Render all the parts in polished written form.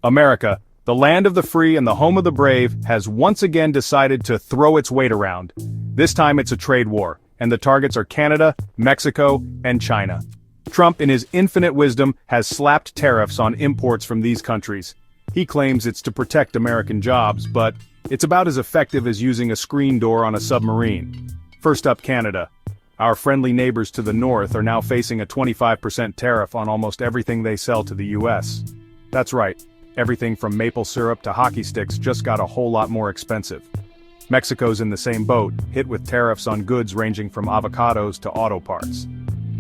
America, the land of the free and the home of the brave, has once again decided to throw its weight around. This time it's a trade war, and the targets are Canada, Mexico, and China. Trump, in his infinite wisdom, has slapped tariffs on imports from these countries. He claims it's to protect American jobs, but it's about as effective as using a screen door on a submarine. First up, Canada. Our friendly neighbors to the north are now facing a 25% tariff on almost everything they sell to the US. That's right. Everything from maple syrup to hockey sticks just got a whole lot more expensive. Mexico's in the same boat, hit with tariffs on goods ranging from avocados to auto parts.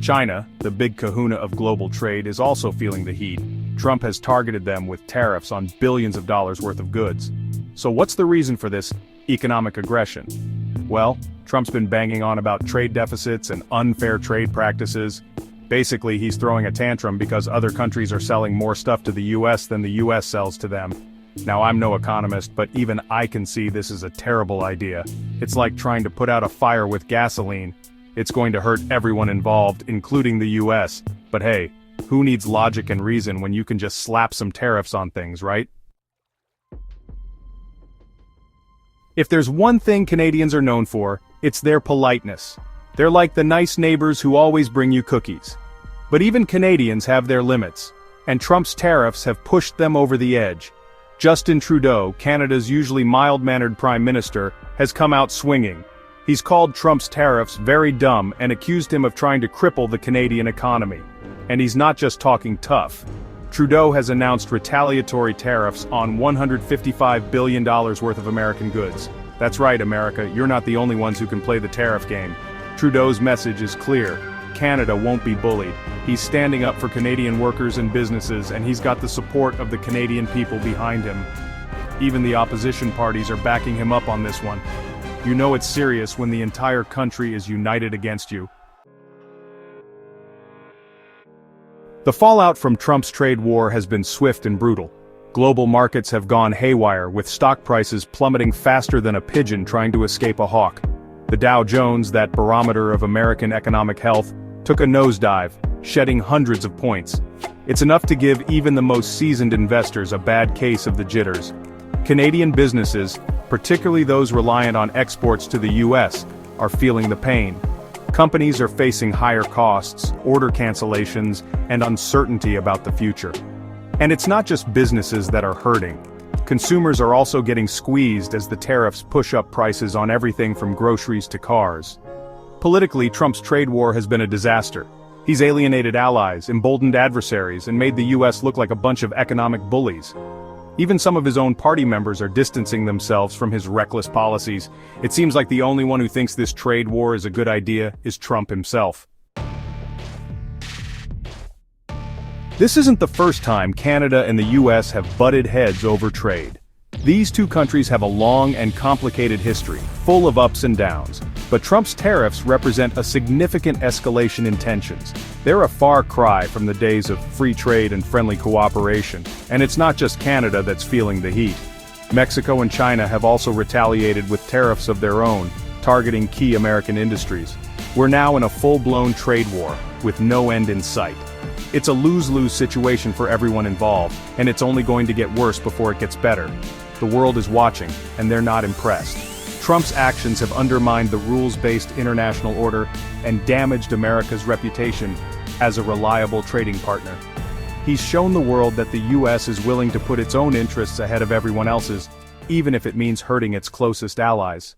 China, the big kahuna of global trade, is also feeling the heat. Trump has targeted them with tariffs on billions of dollars worth of goods. So what's the reason for this economic aggression? Well, Trump's been banging on about trade deficits and unfair trade practices. Basically, he's throwing a tantrum because other countries are selling more stuff to the US than the US sells to them. Now, I'm no economist, but even I can see this is a terrible idea. It's like trying to put out a fire with gasoline. It's going to hurt everyone involved, including the US. But hey, who needs logic and reason when you can just slap some tariffs on things, right? If there's one thing Canadians are known for, it's their politeness. They're like the nice neighbors who always bring you cookies. But even Canadians have their limits, and Trump's tariffs have pushed them over the edge. Justin Trudeau, Canada's usually mild-mannered prime minister, has come out swinging. He's called Trump's tariffs very dumb and accused him of trying to cripple the Canadian economy. And he's not just talking tough. Trudeau has announced retaliatory tariffs on $155 billion worth of American goods. That's right, America, you're not the only ones who can play the tariff game. Trudeau's message is clear. Canada won't be bullied. He's standing up for Canadian workers and businesses, and he's got the support of the Canadian people behind him. Even the opposition parties are backing him up on this one. You know it's serious when the entire country is united against you. The fallout from Trump's trade war has been swift and brutal. Global markets have gone haywire, with stock prices plummeting faster than a pigeon trying to escape a hawk. The Dow Jones, that barometer of American economic health, took a nosedive, shedding hundreds of points. It's enough to give even the most seasoned investors a bad case of the jitters. Canadian businesses, particularly those reliant on exports to the US, are feeling the pain. Companies are facing higher costs, order cancellations, and uncertainty about the future. And it's not just businesses that are hurting. Consumers are also getting squeezed as the tariffs push up prices on everything from groceries to cars. Politically, Trump's trade war has been a disaster. He's alienated allies, emboldened adversaries, and made the US look like a bunch of economic bullies. Even some of his own party members are distancing themselves from his reckless policies. It seems like the only one who thinks this trade war is a good idea is Trump himself. This isn't the first time Canada and the US have butted heads over trade. These two countries have a long and complicated history, full of ups and downs. But Trump's tariffs represent a significant escalation in tensions. They're a far cry from the days of free trade and friendly cooperation, and it's not just Canada that's feeling the heat. Mexico and China have also retaliated with tariffs of their own, targeting key American industries. We're now in a full-blown trade war, with no end in sight. It's a lose-lose situation for everyone involved, and it's only going to get worse before it gets better. The world is watching, and they're not impressed. Trump's actions have undermined the rules-based international order and damaged America's reputation as a reliable trading partner. He's shown the world that the US is willing to put its own interests ahead of everyone else's, even if it means hurting its closest allies.